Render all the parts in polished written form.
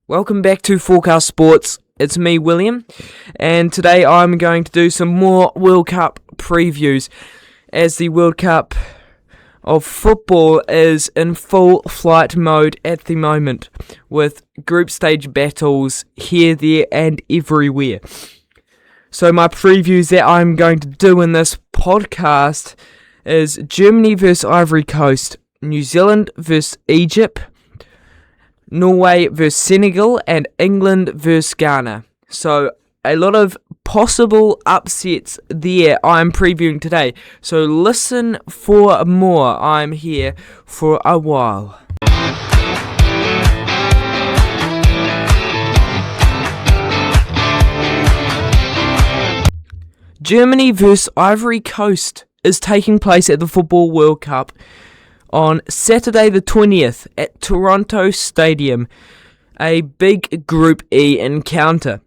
Welcome back to Forecast Sports. It's me, William, and today I'm going to do some more World Cup previews as the World Cup of football is in full flight mode at the moment with group stage battles here, there and everywhere. So my previews that I'm going to do in this podcast is Germany vs Ivory Coast, New Zealand vs Egypt, Norway vs Senegal, and England vs Ghana. So a lot of possible upsets there I'm previewing today. So listen for more. I'm here for a while. Germany vs Ivory Coast is taking place at the Football World Cup on Saturday the 20th at Toronto Stadium, a big Group E encounter,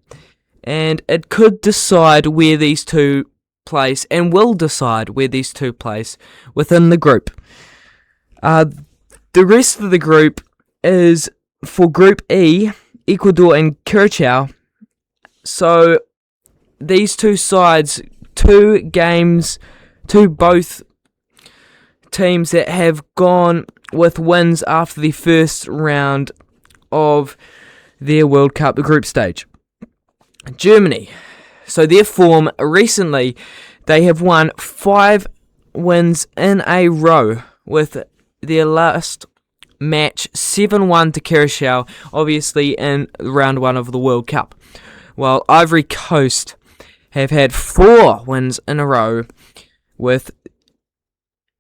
and it could decide where these two place and will decide where these two place within the group. The rest of the group is for Group E, Ecuador and Curacao. So these two sides, both teams that have gone with wins after the first round of their World Cup group stage. Germany, so their form recently, they have won 5 wins in a row, with their last match 7-1 to Curacao, obviously in round 1 of the World Cup, while Ivory Coast have had 4 wins in a row, with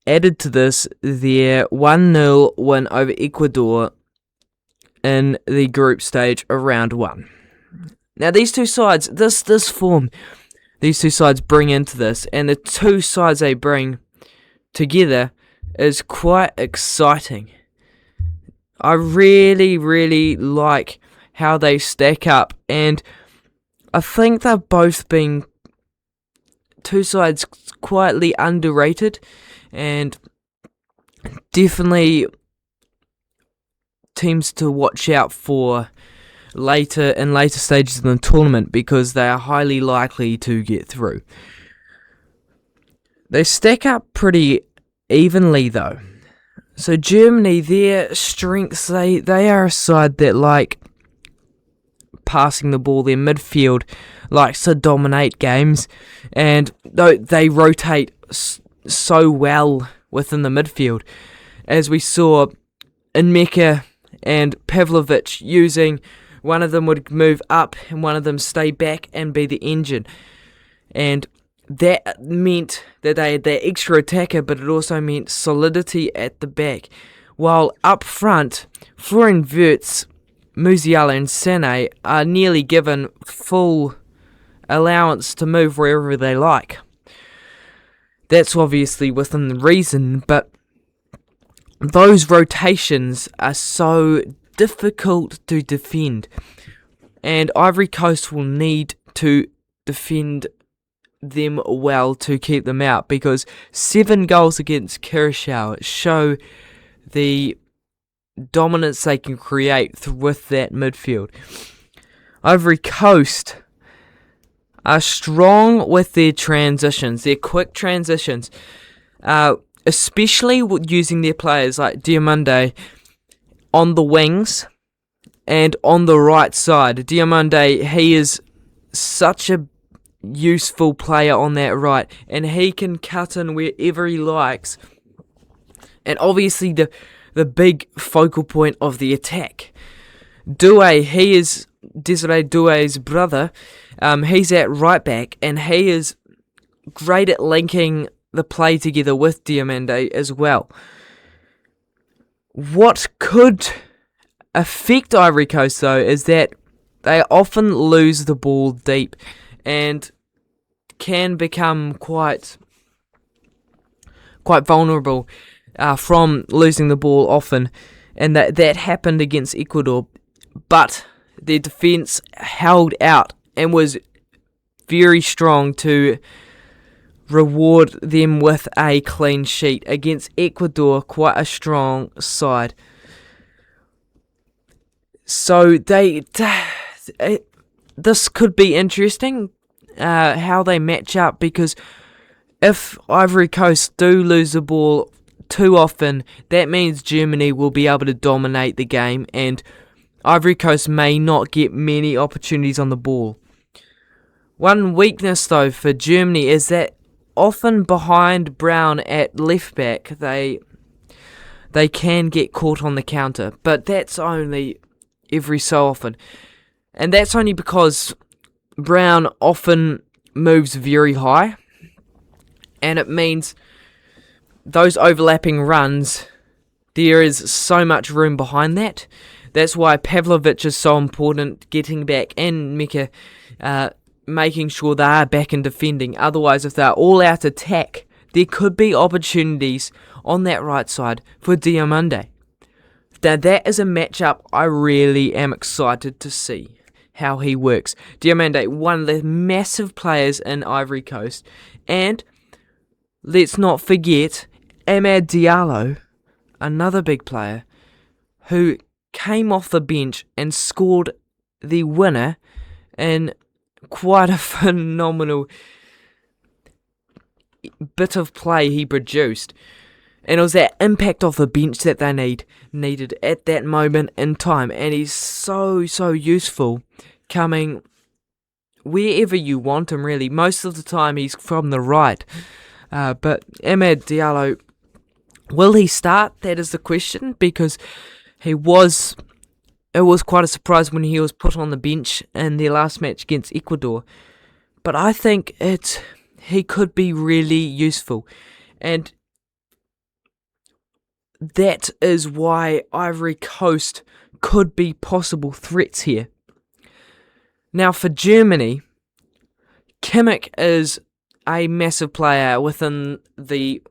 added to this their 1-0 win over Ecuador in the group stage of round 1. Now these two sides, this form, these two sides bring into this, and the two sides they bring together is quite exciting. I really like how they stack up, and I think they've both been two sides quietly underrated, and definitely teams to watch out for later stages of the tournament, because they are highly likely to get through. They stack up pretty evenly though. So Germany, their strengths, they are a side that like passing the ball. Their midfield likes to dominate games, and they rotate so well within the midfield, as we saw in Mecca and Pavlovic using, one of them would move up and one of them stay back and be the engine, and that meant that they had that extra attacker, but it also meant solidity at the back, while up front Florian Wirtz, Musiala and Sané are nearly given full allowance to move wherever they like. That's obviously within the reason, but those rotations are so difficult to defend, and Ivory Coast will need to defend them well to keep them out, because 7 goals against Curacao show the dominance they can create with that midfield. Ivory Coast are strong with their transitions, their quick transitions, especially using their players like Diomande on the wings and on the right side. Diomande, he is such a useful player on that right, and he can cut in wherever he likes, and obviously the big focal point of the attack. Doué, he is Desiree Doué's brother. He's at right back, and he is great at linking the play together with Diomande as well. What could affect Ivory Coast though is that they often lose the ball deep and can become quite vulnerable from losing the ball often, and that happened against Ecuador, but their defence held out and was very strong to reward them with a clean sheet against Ecuador, quite a strong side. So this could be interesting, how they match up, because if Ivory Coast do lose the ball too often, that means Germany will be able to dominate the game, and Ivory Coast may not get many opportunities on the ball. One weakness, though, for Germany is that often behind Brown at left back, they can get caught on the counter, but that's only every so often. And that's only because Brown often moves very high, and it means those overlapping runs, there is so much room behind that. That's why Pavlovic is so important, getting back, and Mika making sure they are back and defending. Otherwise, if they're all out attack, there could be opportunities on that right side for Diomande. Now, that is a matchup I really am excited to see how he works. Diomande, one of the massive players in Ivory Coast, and let's not forget Amad Diallo, another big player, who came off the bench and scored the winner in quite a phenomenal bit of play he produced. And it was that impact off the bench that they needed at that moment in time. And he's so useful coming wherever you want him, really. Most of the time he's from the right. But Amad Diallo, will he start? That is the question, because it was quite a surprise when he was put on the bench in their last match against Ecuador. But I think he could be really useful. And that is why Ivory Coast could be possible threats here. Now for Germany, Kimmich is a massive player within the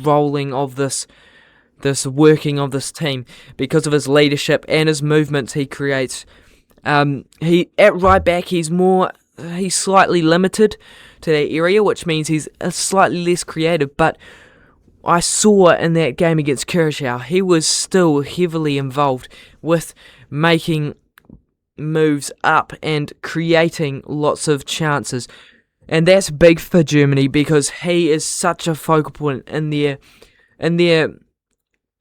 rolling of this working of this team, because of his leadership and his movements he creates. He at right back, he's slightly limited to that area, which means he's slightly less creative, but I saw in that game against Curacao, he was still heavily involved with making moves up and creating lots of chances. And that's big for Germany, because he is such a focal point in their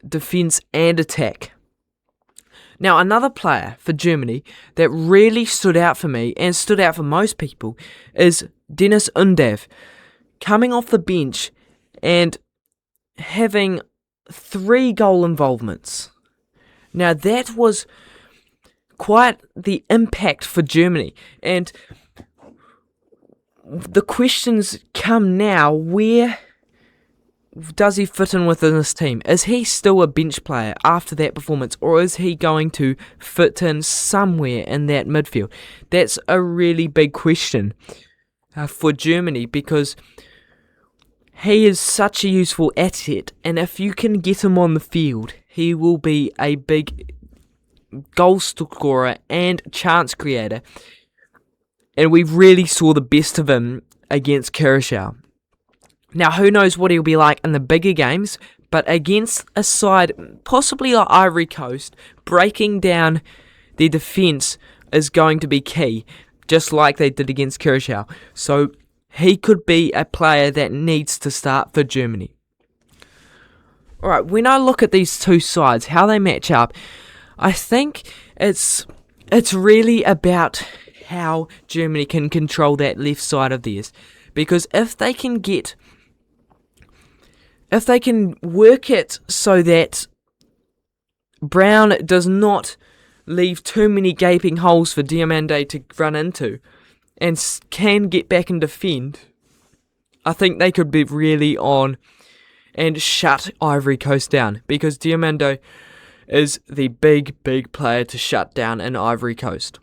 defence and attack. Now, another player for Germany that really stood out for me, and stood out for most people, is Dennis Undav, coming off the bench and having 3 goal involvements. Now, that was quite the impact for Germany, and the questions come now: where does he fit in within this team? Is he still a bench player after that performance, or is he going to fit in somewhere in that midfield? That's a really big question for Germany, because he is such a useful asset, and if you can get him on the field, he will be a big goal scorer and chance creator. And we really saw the best of him against Curacao. Now, who knows what he'll be like in the bigger games, but against a side possibly like Ivory Coast, breaking down their defence is going to be key, just like they did against Curacao. So he could be a player that needs to start for Germany. Alright, when I look at these two sides, how they match up, I think it's really about how Germany can control that left side of theirs. Because if they can work it so that Brown does not leave too many gaping holes for Diomande to run into, and can get back and defend, I think they could be really on and shut Ivory Coast down, because Diomande is the big player to shut down in Ivory Coast.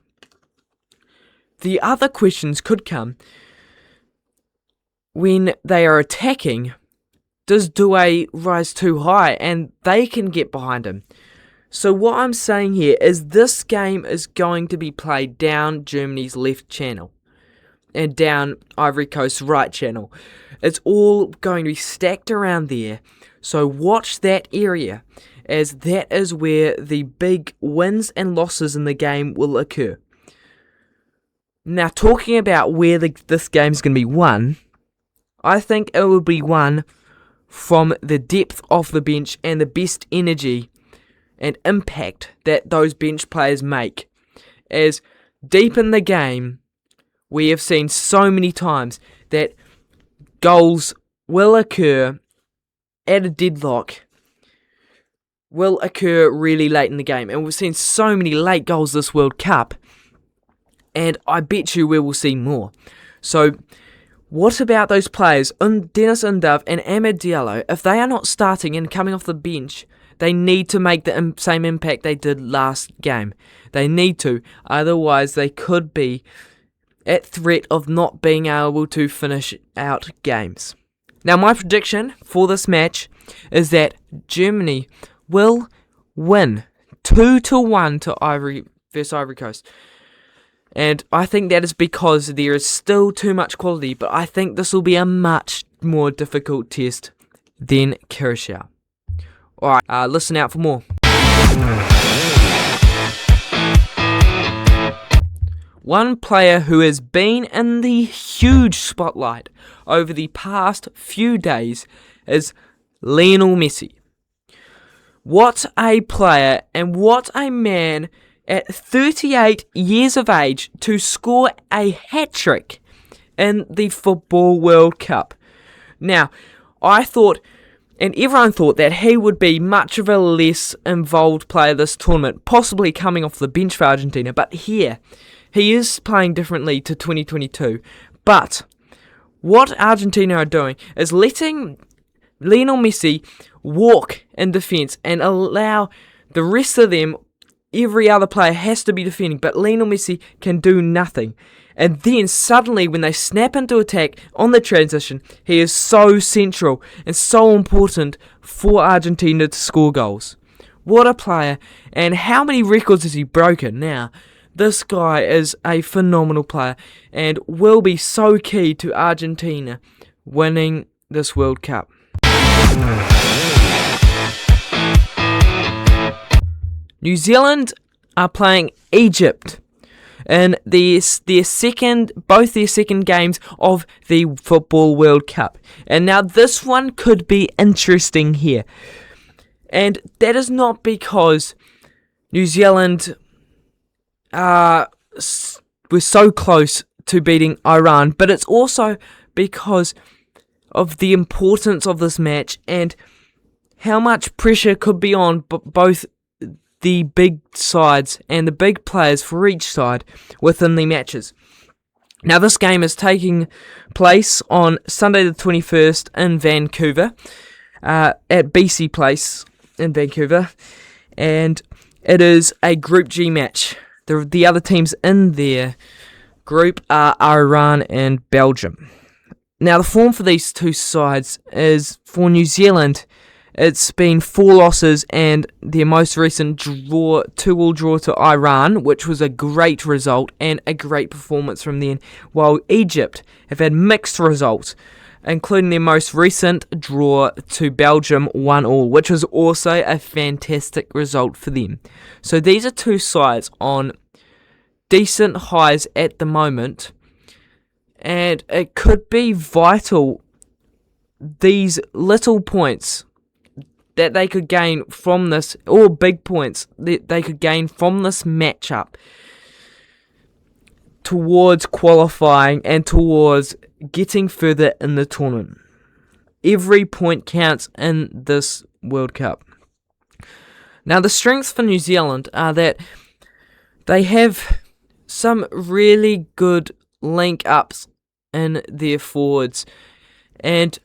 The other questions could come when they are attacking. Does Doué rise too high and they can get behind him? So what I'm saying here is this game is going to be played down Germany's left channel and down Ivory Coast's right channel. It's all going to be stacked around there. So watch that area as that is where the big wins and losses in the game will occur. Now, talking about where this game's going to be won, I think it will be won from the depth of the bench and the best energy and impact that those bench players make. As deep in the game, we have seen so many times that goals will occur at a deadlock, will occur really late in the game. And we've seen so many late goals this World Cup, and I bet you we will see more. So, what about those players, Dennis Undav and Amad Diallo? If they are not starting and coming off the bench, they need to make the same impact they did last game. They need to, otherwise they could be at threat of not being able to finish out games. Now, my prediction for this match is that Germany will win 2-1 to Ivory versus Ivory Coast. And I think that is because there is still too much quality, but I think this will be a much more difficult test than Curacao. Alright, listen out for more. One player who has been in the huge spotlight over the past few days is Lionel Messi. What a player and what a man at 38 years of age to score a hat-trick in the FIFA World Cup. Now, I thought, and everyone thought, that he would be much of a less involved player this tournament, possibly coming off the bench for Argentina, but here, he is playing differently to 2022. But what Argentina are doing is letting Lionel Messi walk in defence and allow the rest of them. Every other player has to be defending, but Lionel Messi can do nothing. And then suddenly, when they snap into attack on the transition, he is so central and so important for Argentina to score goals. What a player, and how many records has he broken now? This guy is a phenomenal player and will be so key to Argentina winning this World Cup. New Zealand are playing Egypt in both their second games of the FIFA World Cup. And now this one could be interesting here. And that is not because New Zealand were so close to beating Iran, but it's also because of the importance of this match and how much pressure could be on both the big sides and the big players for each side within the matches. Now, this game is taking place on Sunday the 21st in Vancouver, at BC Place in Vancouver, and it is a Group G match. The other teams in their group are Iran and Belgium. Now, the form for these two sides is, for New Zealand, it's been 4 losses and their most recent draw, 2-2 draw to Iran, which was a great result and a great performance from them, while Egypt have had mixed results, including their most recent draw to Belgium 1-1, which was also a fantastic result for them. So these are two sides on decent highs at the moment, and it could be vital, these little points that they could gain from this, or big points that they could gain from this matchup towards qualifying and towards getting further in the tournament. Every point counts in this World Cup. Now, the strengths for New Zealand are that they have some really good link-ups in their forwards, and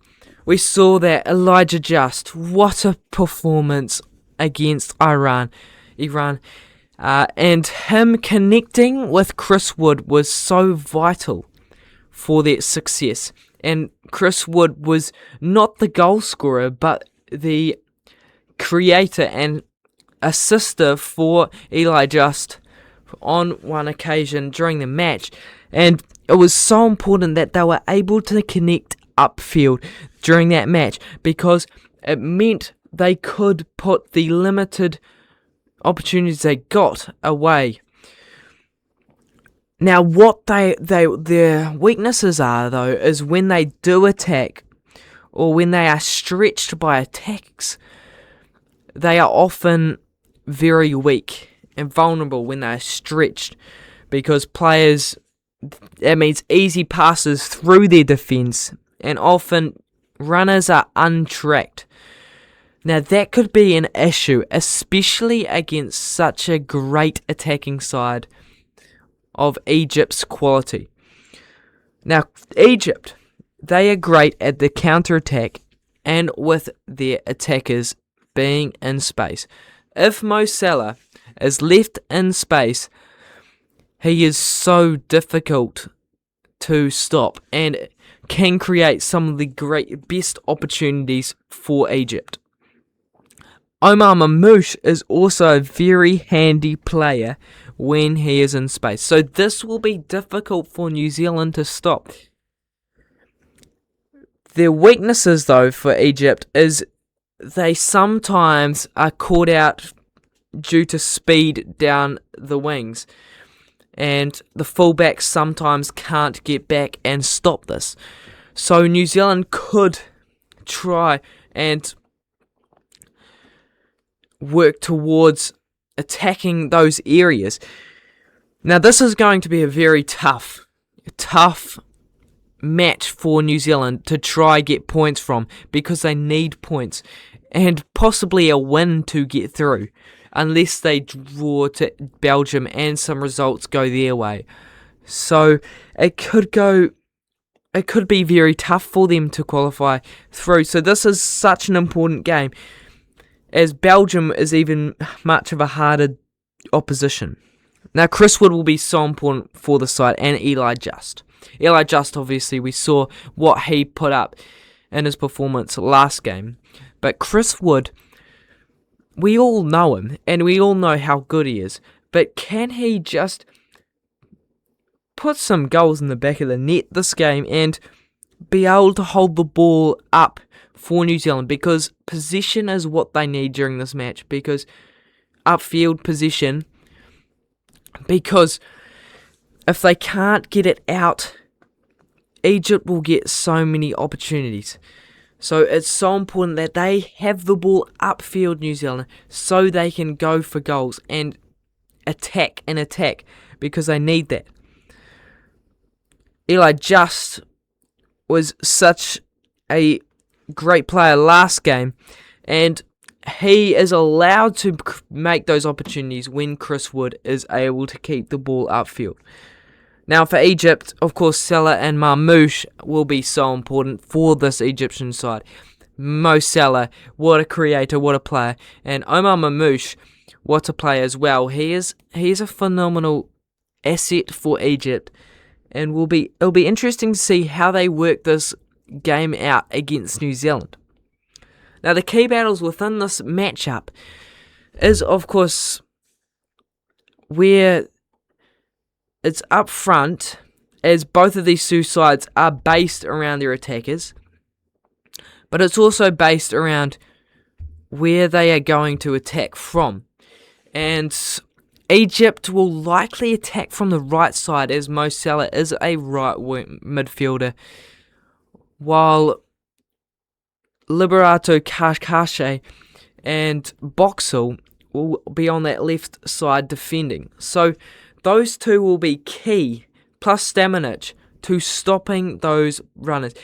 we saw that Elijah Just, what a performance against Iran. And him connecting with Chris Wood was so vital for their success. And Chris Wood was not the goal scorer, but the creator and assister for Eli Just on one occasion during the match. And it was so important that they were able to connect upfield during that match, because it meant they could put the limited opportunities they got away. Now, what their weaknesses are, though, is when they do attack, or when they are stretched by attacks, they are often very weak and vulnerable when they are stretched, because it means easy passes through their defence, and often runners are untracked. Now, that could be an issue, especially against such a great attacking side of Egypt's quality. Now, Egypt, they are great at the counter-attack and with their attackers being in space. If Mo Salah is left in space, he is so difficult to stop and can create some of the best opportunities for Egypt. Omar Mamouche is also a very handy player when he is in space, so this will be difficult for New Zealand to stop. Their weaknesses, though, for Egypt is they sometimes are caught out due to speed down the wings, and the fullbacks sometimes can't get back and stop this. So New Zealand could try and work towards attacking those areas. Now, this is going to be a very tough match for New Zealand to try get points from, because they need points and possibly a win to get through, unless they draw to Belgium and some results go their way. So it could be very tough for them to qualify through. So this is such an important game, as Belgium is even much of a harder opposition. Now, Chris Wood will be so important for the side, and Eli Just. Eli Just, obviously, we saw what he put up in his performance last game. But Chris Wood, we all know him, and we all know how good he is. But can he just put some goals in the back of the net this game and be able to hold the ball up for New Zealand? Because possession is what they need during this match, because upfield possession, because if they can't get it out, Egypt will get so many opportunities. So it's so important that they have the ball upfield, New Zealand, so they can go for goals and attack, because they need that. Eli Just was such a great player last game, and he is allowed to make those opportunities when Chris Wood is able to keep the ball upfield. Now, for Egypt, of course, Salah and Mamouche will be so important for this Egyptian side. Mo Salah, what a creator, what a player, and Omar Mamouche, what a player as well. He is a phenomenal asset for Egypt, and it'll be interesting to see how they work this game out against New Zealand. Now, the key battles within this matchup is, of course, where it's up front, as both of these two sides are based around their attackers, but it's also based around where they are going to attack from. And Egypt will likely attack from the right side, as Mo Salah is a right wing midfielder, while Liberato Kakashe and Boxall will be on that left side defending. So those two will be key, plus Stamanic, to stopping those runners.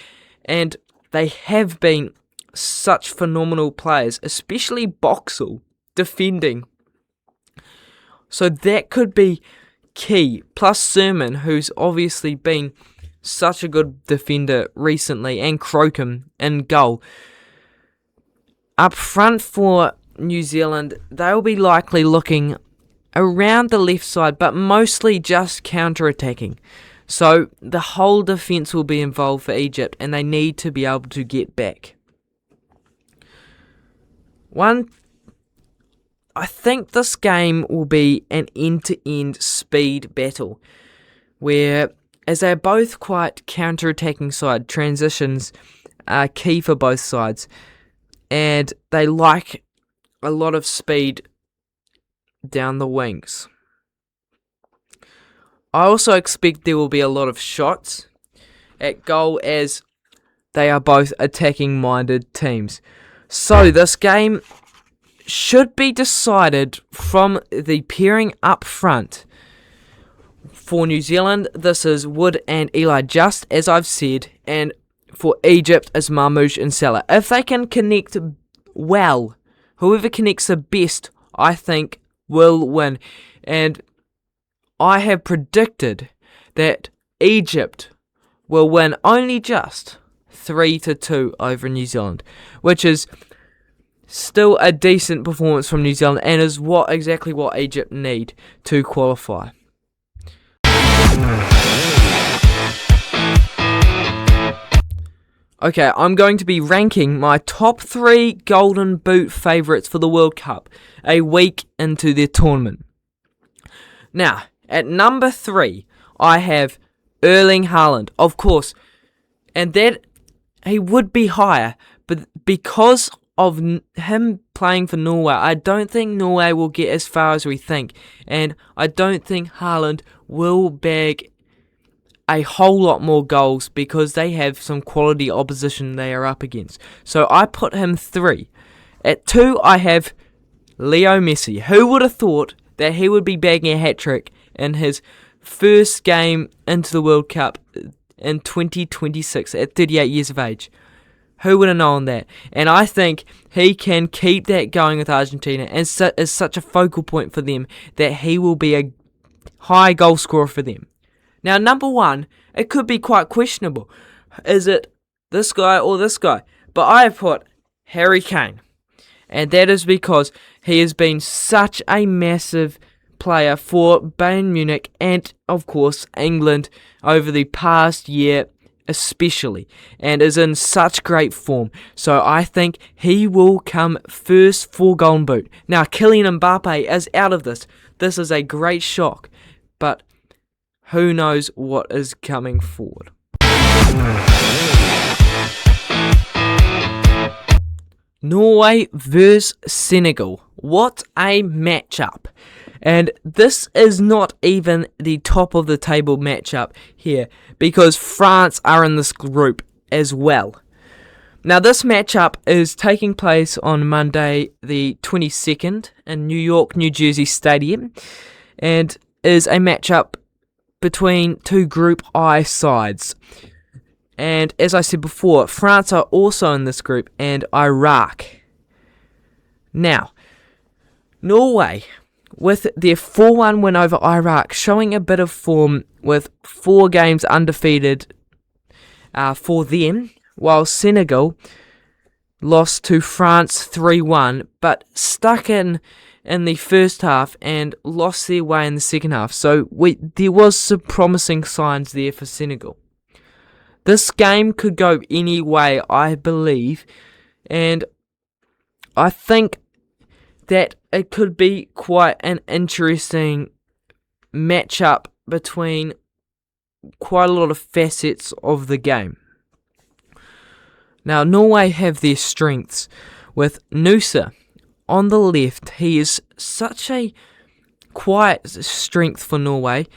And they have been such phenomenal players, especially Boxall, defending. So that could be key. Plus Sermon, who's obviously been such a good defender recently, and Crocombe in goal. Up front for New Zealand, they'll be likely looking around the left side, but mostly just counter-attacking. So the whole defence will be involved for Egypt, and they need to be able to get back. I think this game will be an end-to-end speed battle, where, as they're both quite counter-attacking side, transitions are key for both sides. and they like a lot of speed down the wings. I also expect there will be a lot of shots at goal, as they are both attacking-minded teams. So this game should be decided from the pairing up front. For New Zealand, this is Wood and Eli, just as I've said, and for Egypt, it's Marmoush and Salah. If they can connect well, whoever connects the best, I think, will win. And I have predicted that Egypt will win only just 3-2 over New Zealand, which is still a decent performance from New Zealand and is exactly what Egypt need to qualify. Okay, I'm going to be ranking my top 3 Golden Boot favourites for the World Cup a week into the tournament. Now, at number 3, I have Erling Haaland, of course, and that he would be higher, but because of him playing for Norway, I don't think Norway will get as far as we think, and I don't think Haaland will bag a whole lot more goals because they have some quality opposition they are up against. So I put him 3. At 2, I have Leo Messi. Who would have thought that he would be bagging a hat-trick in his first game into the World Cup in 2026 at 38 years of age? Who would have known that? And I think he can keep that going with Argentina and is such a focal point for them that he will be a high goal scorer for them. Now, number 1, it could be quite questionable. Is it this guy or this guy? But I have put Harry Kane. And that is because he has been such a massive player for Bayern Munich and, of course, England over the past year especially, and is in such great form. So I think he will come first for Golden Boot. Now, Kylian Mbappe is out of this. This is a great shock, but who knows what is coming forward. Norway vs Senegal. What a matchup. And this is not even the top of the table matchup here, because France are in this group as well. Now, this matchup is taking place on Monday the 22nd in New York, New Jersey Stadium, and is a matchup between two Group I sides. And as I said before, France are also in this group, and Iraq. Now, Norway, with their 4-1 win over Iraq, showing a bit of form with 4 games undefeated for them, while Senegal lost to France 3-1, but stuck in the first half and lost their way in the second half. So there was some promising signs there for Senegal. This game could go any way, I believe, and I think that it could be quite an interesting matchup between quite a lot of facets of the game. Now, Norway have their strengths with Nusa on the left. He is such a quiet strength for Norway,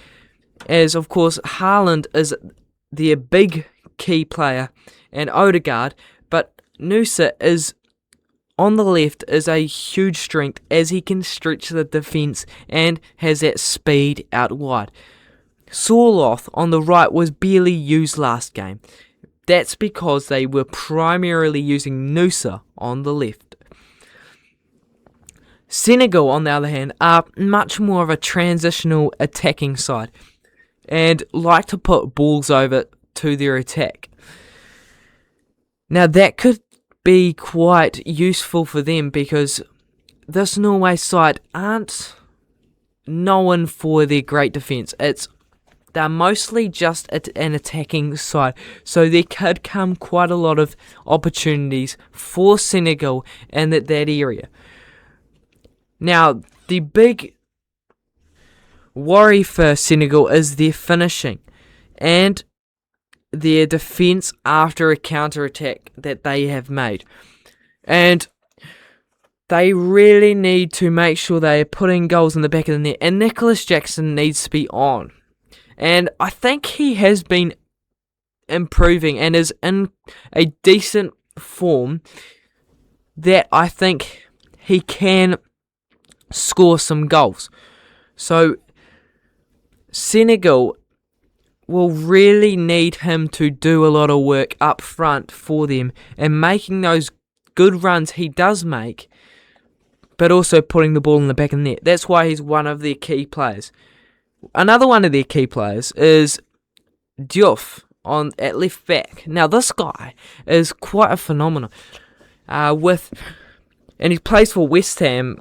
as of course Haaland is their big key player and Odegaard, but Nusa is on the left is a huge strength as he can stretch the defence and has that speed out wide. Sorloth on the right was barely used last game. That's because they were primarily using Nusa on the left. Senegal, on the other hand, are much more of a transitional attacking side and like to put balls over to their attack. Now that could be quite useful for them because this Norway side aren't known for their great defence. They're mostly just an attacking side, so there could come quite a lot of opportunities for Senegal in that area. Now, the big worry for Senegal is their finishing and their defence after a counter-attack that they have made. And they really need to make sure they are putting goals in the back of the net. And Nicholas Jackson needs to be on. And I think he has been improving and is in a decent form that I think he can score some goals. So Senegal will really need him to do a lot of work up front for them and making those good runs he does make, but also putting the ball in the back of the net. That's why he's one of their key players. Another one of their key players is Diouf at left back. Now this guy is quite a phenomenon. And he plays for West Ham.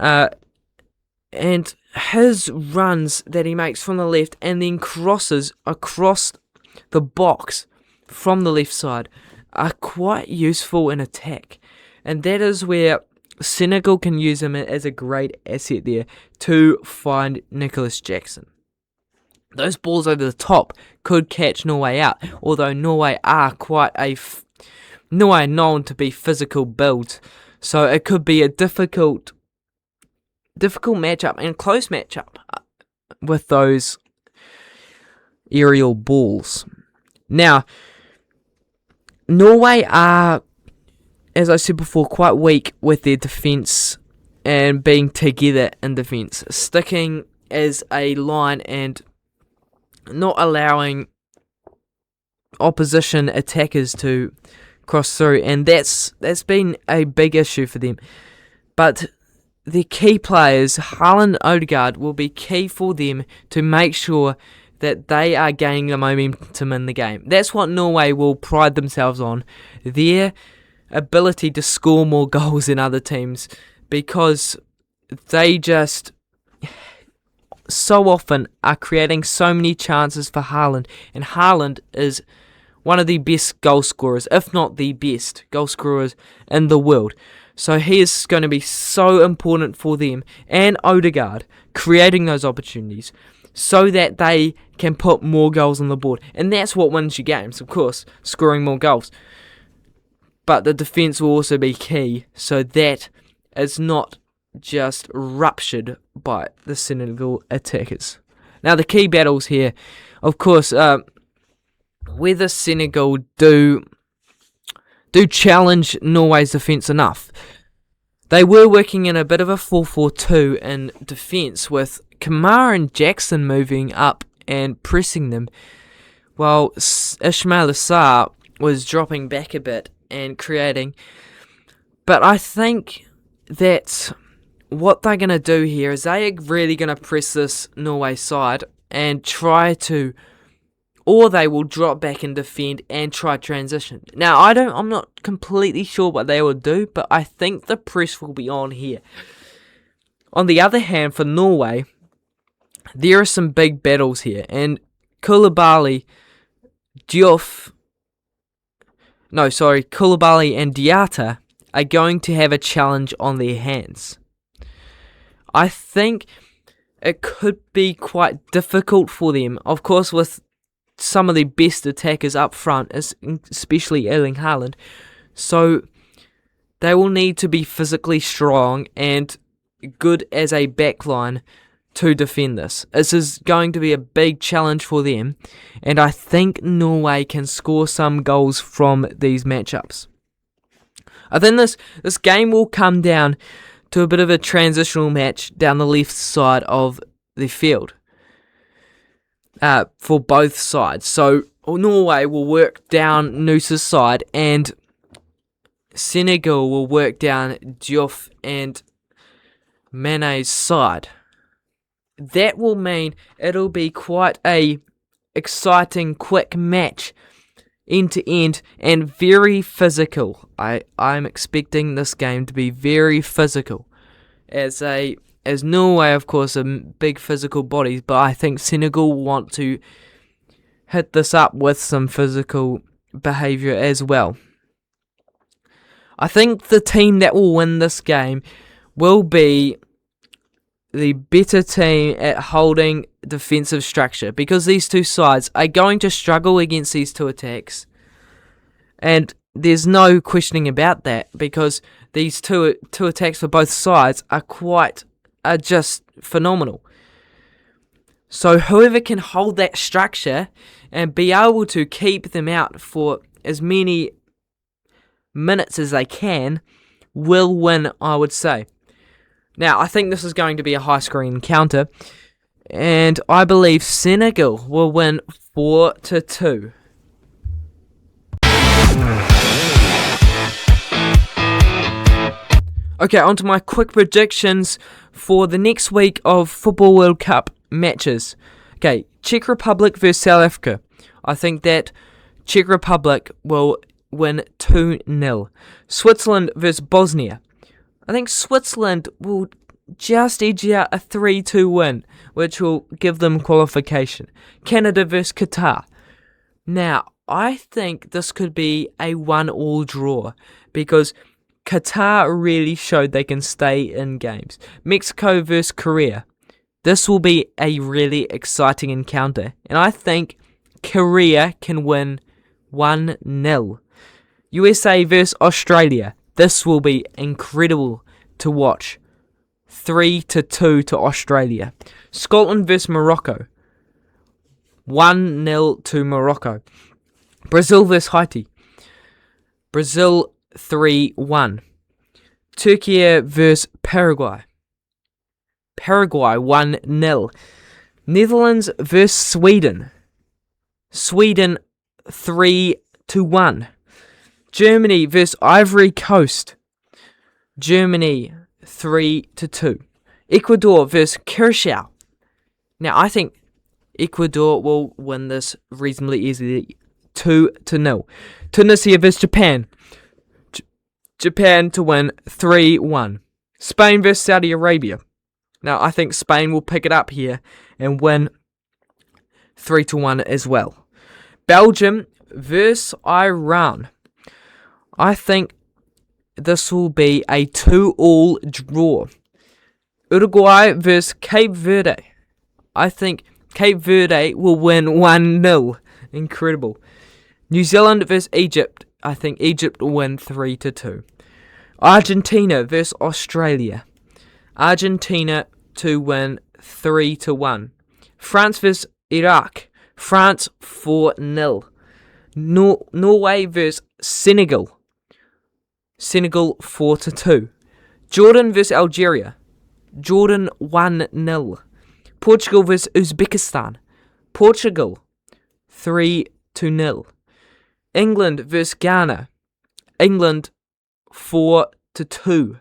And his runs that he makes from the left and then crosses across the box from the left side are quite useful in attack. And that is where Senegal can use him as a great asset there to find Nicholas Jackson. Those balls over the top could catch Norway out, although Norway are Norway are known to be physical builds, so it could be a difficult matchup and close matchup with those aerial balls. Now, Norway are, as I said before, quite weak with their defence and being together in defence, sticking as a line and not allowing opposition attackers to cross through, and that's been a big issue for them. But the key players, Haaland and Odegaard, will be key for them to make sure that they are gaining the momentum in the game. That's what Norway will pride themselves on, their ability to score more goals than other teams, because they just so often are creating so many chances for Haaland, and Haaland is one of the best goal scorers, if not the best goal scorers in the world. So he is going to be so important for them and Odegaard creating those opportunities so that they can put more goals on the board. And that's what wins you games, of course, scoring more goals. But the defence will also be key so that it's not just ruptured by the Senegal attackers. Now the key battles here, of course, whether Senegal do challenge Norway's defence enough. They were working in a bit of a 4-4-2 in defence with Kamara and Jackson moving up and pressing them, while Ismail Assar was dropping back a bit and creating. But I think that what they're going to do here is they are really going to press this Norway side and try to, or they will drop back and defend and try transition. Now, I'm not completely sure what they will do, but I think the press will be on here. On the other hand, for Norway, there are some big battles here, and Koulibaly and Diatta are going to have a challenge on their hands. I think it could be quite difficult for them, of course, with some of the best attackers up front, especially Erling Haaland. So they will need to be physically strong and good as a backline to defend this. This is going to be a big challenge for them, and I think Norway can score some goals from these matchups. I think this game will come down to a bit of a transitional match down the left side of the field for both sides. So Norway will work down Noosa's side and Senegal will work down Diouf and Mane's side. That will mean it'll be quite a exciting, quick match, end to end, and very physical. I'm expecting this game to be very physical, as Norway, of course, are big physical bodies, but I think Senegal want to hit this up with some physical behaviour as well. I think the team that will win this game will be the better team at holding defensive structure, because these two sides are going to struggle against these two attacks, and there's no questioning about that, because these two attacks for both sides are just phenomenal. So whoever can hold that structure and be able to keep them out for as many minutes as they can will win, I would say. Now, I think this is going to be a high-scoring encounter, and I believe Senegal will win 4-2. Okay, on to my quick predictions for the next week of FIFA World Cup matches. Okay, Czech Republic versus South Africa. I think that Czech Republic will win 2-0. Switzerland versus Bosnia. I think Switzerland will just edge out a 3-2 win, which will give them qualification. Canada versus Qatar. Now, I think this could be a 1-1 draw because Qatar really showed they can stay in games. Mexico versus Korea. This will be a really exciting encounter, and I think Korea can win 1-0. USA versus Australia. This will be incredible to watch. 3-2 to Australia. Scotland versus Morocco. 1-0 to Morocco. Brazil versus Haiti. Brazil 3-1. Turkey versus Paraguay. Paraguay 1-0. Netherlands versus Sweden. Sweden 3-1. Germany versus Ivory Coast. Germany 3-2. Ecuador versus Curacao. Now I think Ecuador will win this reasonably easily, 2-0. Tunisia versus Japan. Japan to win 3-1. Spain versus Saudi Arabia. Now I think Spain will pick it up here and win 3-1 as well. Belgium versus Iran. I think this will be a 2-2 draw. Uruguay versus Cape Verde. I think Cape Verde will win 1-0. Incredible. New Zealand versus Egypt. I think Egypt will win 3-2. Argentina versus Australia. Argentina to win 3-1. France versus Iraq. France 4-0. Norway versus Senegal. Senegal 4-2. Jordan versus Algeria. Jordan 1-0. Portugal versus Uzbekistan. Portugal 3-0. England versus Ghana. England 4-2.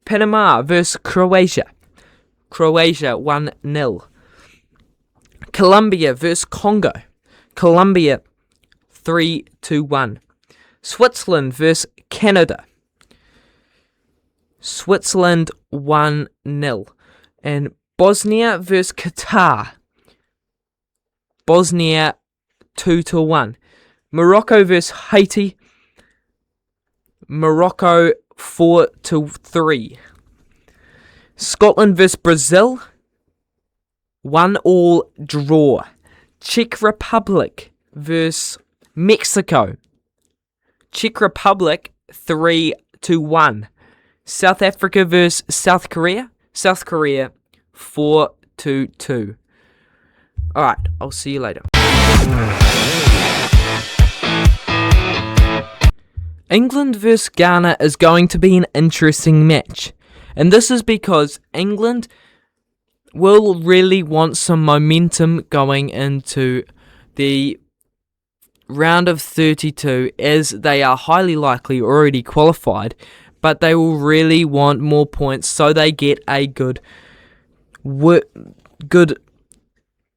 Panama versus Croatia. Croatia 1-0. Colombia versus Congo. Colombia 3-1. Switzerland versus Canada. Switzerland 1-0. And Bosnia versus Qatar. Bosnia 2-1. Morocco versus Haiti. Morocco 4-3. Scotland versus Brazil. 1-1 draw. Czech Republic versus Mexico. Czech Republic 3-1. South Africa versus South Korea. South Korea 4-2. Alright, I'll see you later. England versus Ghana is going to be an interesting match. And this is because England will really want some momentum going into the round of 32, as they are highly likely already qualified, but they will really want more points so they get a good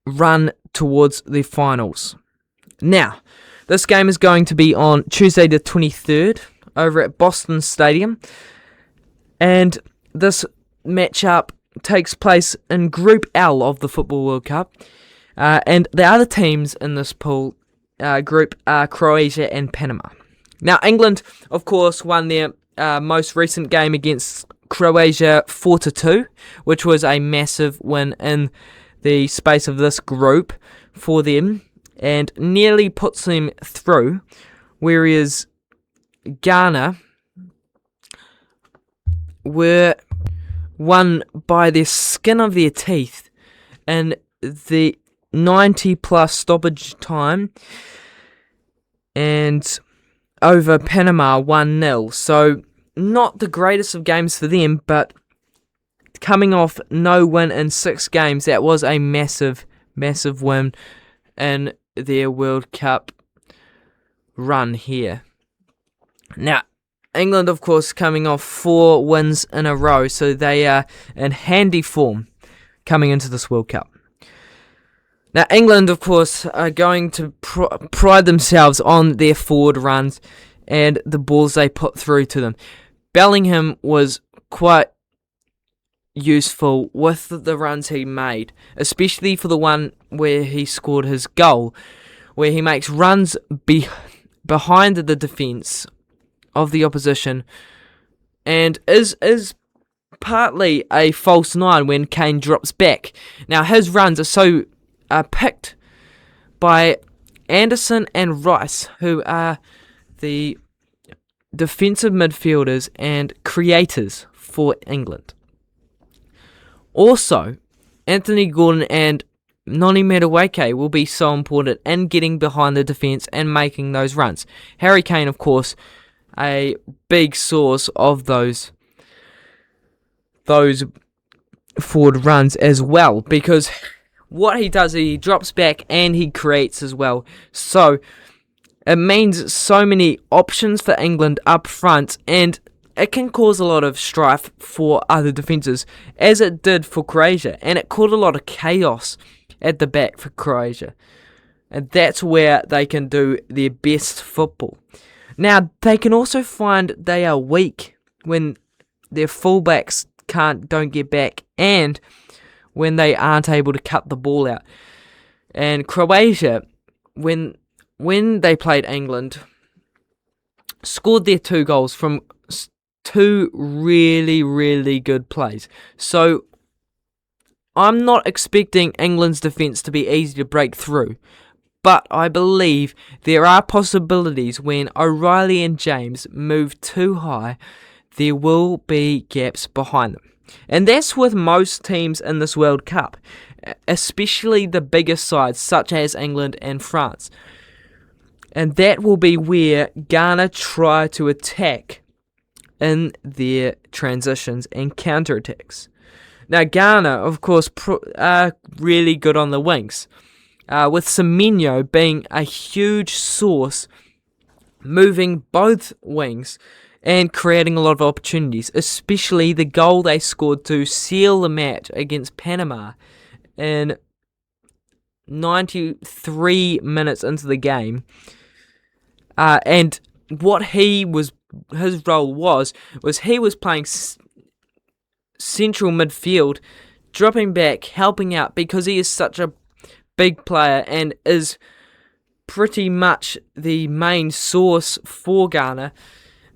run towards the finals. Now, this game is going to be on Tuesday the 23rd over at Boston Stadium, and this matchup takes place in Group L of the FIFA World Cup, and the other teams in this pool group are Croatia and Panama. Now, England, of course, won their most recent game against Croatia 4-2, which was a massive win in the space of this group for them, and nearly puts them through, whereas Ghana were won by the skin of their teeth in the 90 plus stoppage time and over Panama 1-0. So not the greatest of games for them, but coming off no win in 6 games, that was a massive, massive win in their World Cup run here. Now, England, of course, coming off 4 wins in a row, so they are in handy form coming into this World Cup. Now, England, of course, are going to pride themselves on their forward runs and the balls they put through to them. Bellingham was quite useful with the runs he made, especially for the one where he scored his goal, where he makes runs behind the defence of the opposition and is partly a false 9 when Kane drops back. Now, his runs are picked by Anderson and Rice, who are the defensive midfielders and creators for England. Also, Anthony Gordon and Noni Madueke will be so important in getting behind the defence and making those runs. Harry Kane, of course, a big source of those forward runs as well, because what he does, he drops back and he creates as well. So it means so many options for England up front, and it can cause a lot of strife for other defences, as it did for Croatia, and it caused a lot of chaos at the back for Croatia. And that's where they can do their best football. Now, they can also find they are weak when their fullbacks don't get back, and when they aren't able to cut the ball out. And Croatia, when they played England, scored their 2 goals from 2 really, really good plays. So I'm not expecting England's defence to be easy to break through, but I believe there are possibilities when O'Reilly and James move too high, there will be gaps behind them. And that's with most teams in this World Cup, especially the biggest sides such as England and France. And that will be where Ghana try to attack in their transitions and counterattacks. Now, Ghana, of course, are really good on the wings, with Semenyo being a huge source, moving both wings and creating a lot of opportunities, especially the goal they scored to seal the match against Panama in 93 minutes into the game. And what his role was he was playing central midfield, dropping back, helping out, because he is such a big player and is pretty much the main source for Ghana,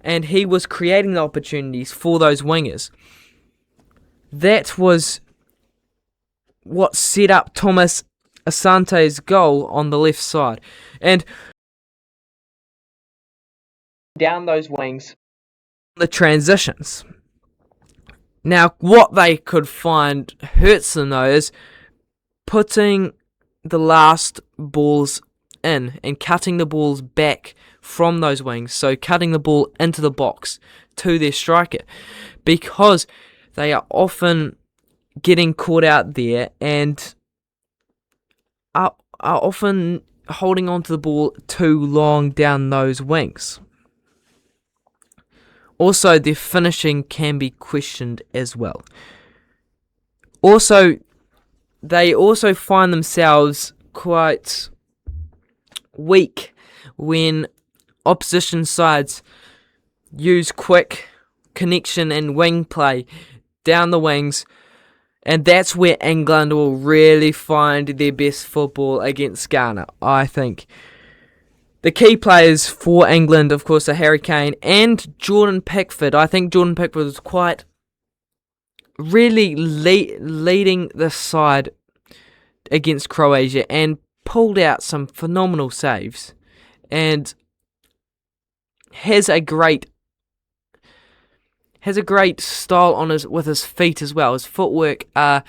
and he was creating the opportunities for those wingers. That was what set up Thomas Asante's goal on the left side. And down those wings, the transitions. Now, what they could find hurts them though is putting the last balls in and cutting the balls back from those wings, so cutting the ball into the box to their striker, because they are often getting caught out there and are often holding on to the ball too long down those wings. Also, their finishing can be questioned as well. Also, they also find themselves quite weak when opposition sides use quick connection and wing play down the wings, and that's where England will really find their best football against Ghana, I think. The key players for England, of course, are Harry Kane and Jordan Pickford. I think Jordan Pickford was quite really leading the side against Croatia and pulled out some phenomenal saves and has a great has a great style with his feet as well. His footwork are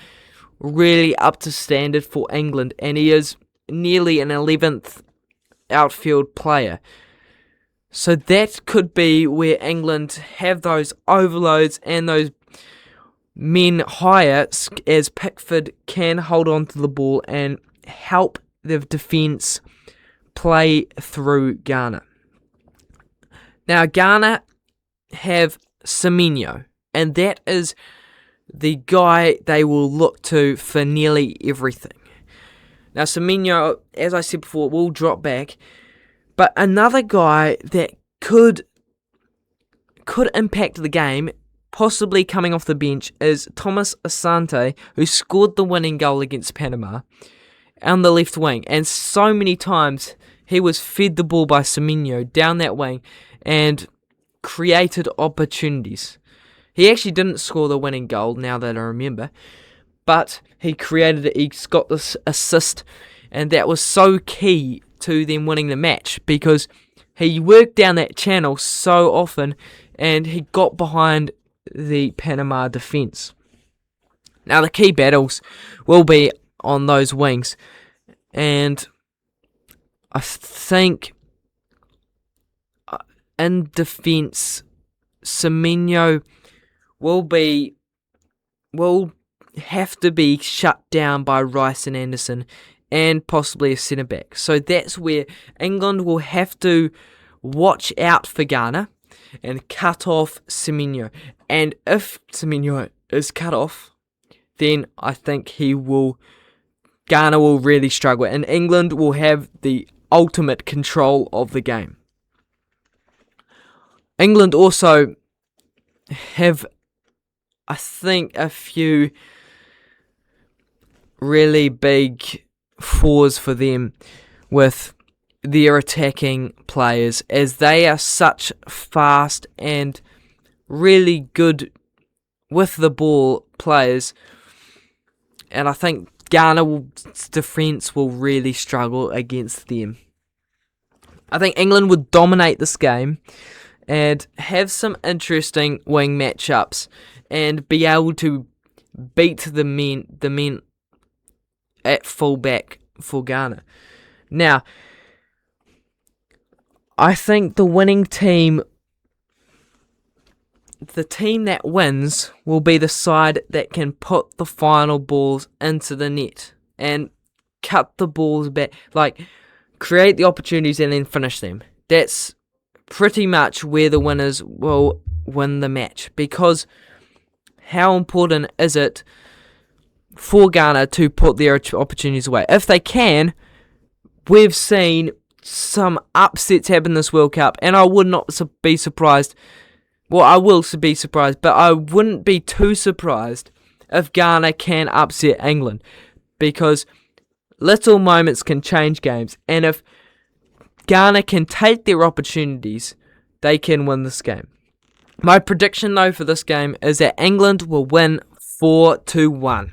really up to standard for England, and he is nearly an 11th outfield player. So that could be where England have those overloads and those men higher, as Pickford can hold on to the ball and help the defence play through Ghana. Now, Ghana have Semenyo, and that is the guy they will look to for nearly everything. Now, Semenyo, as I said before, will drop back, but another guy that could impact the game, possibly coming off the bench, is Thomas Asante, who scored the winning goal against Panama on the left wing. And so many times he was fed the ball by Semenyo down that wing and created opportunities. He actually didn't score the winning goal, now that I remember, but he created it. He got this assist, and that was so key to them winning the match, because he worked down that channel so often and he got behind the Panama defence. Now, the key battles will be on those wings, and I think in defence, Semenyo will have to be shut down by Rice and Anderson, and possibly a centre-back. So that's where England will have to watch out for Ghana and cut off Semenyo. And if Semenyo is cut off, then I think Ghana will really struggle, and England will have the ultimate control of the game. England also have, I think, a few really big flaws for them with their attacking players, as they are such fast and really good with the ball players, and I think Ghana's defence will really struggle against them. I think England would dominate this game and have some interesting wing matchups and be able to beat the men at fullback for Ghana. Now, I think the winning team, the team that wins, will be the side that can put the final balls into the net and cut the balls back, like create the opportunities and then finish them. That's pretty much where the winners will win the match, because how important is it for Ghana to put their opportunities away? If they can, we've seen some upsets happen this World Cup, and I would not be surprised. Well, I will be surprised, but I wouldn't be too surprised if Ghana can upset England, because little moments can change games, and if Ghana can take their opportunities, they can win this game. My prediction, though, for this game is that England will win 4-1.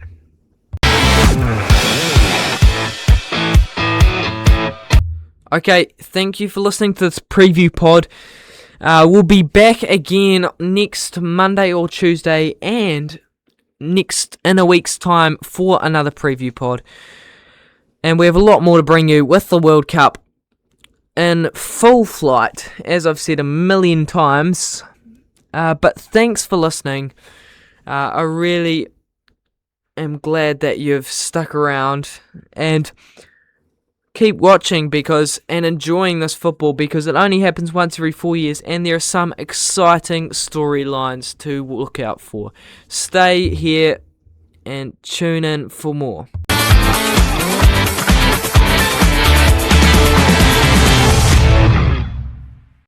Okay, thank you for listening to this preview pod. We'll be back again next Monday or Tuesday, and next in a week's time for another preview pod. And we have a lot more to bring you with the World Cup in full flight, as I've said a million times. But thanks for listening. I really am glad that you've stuck around and keep watching and enjoying this football, because it only happens once every 4 years, and there are some exciting storylines to look out for. Stay here and tune in for more.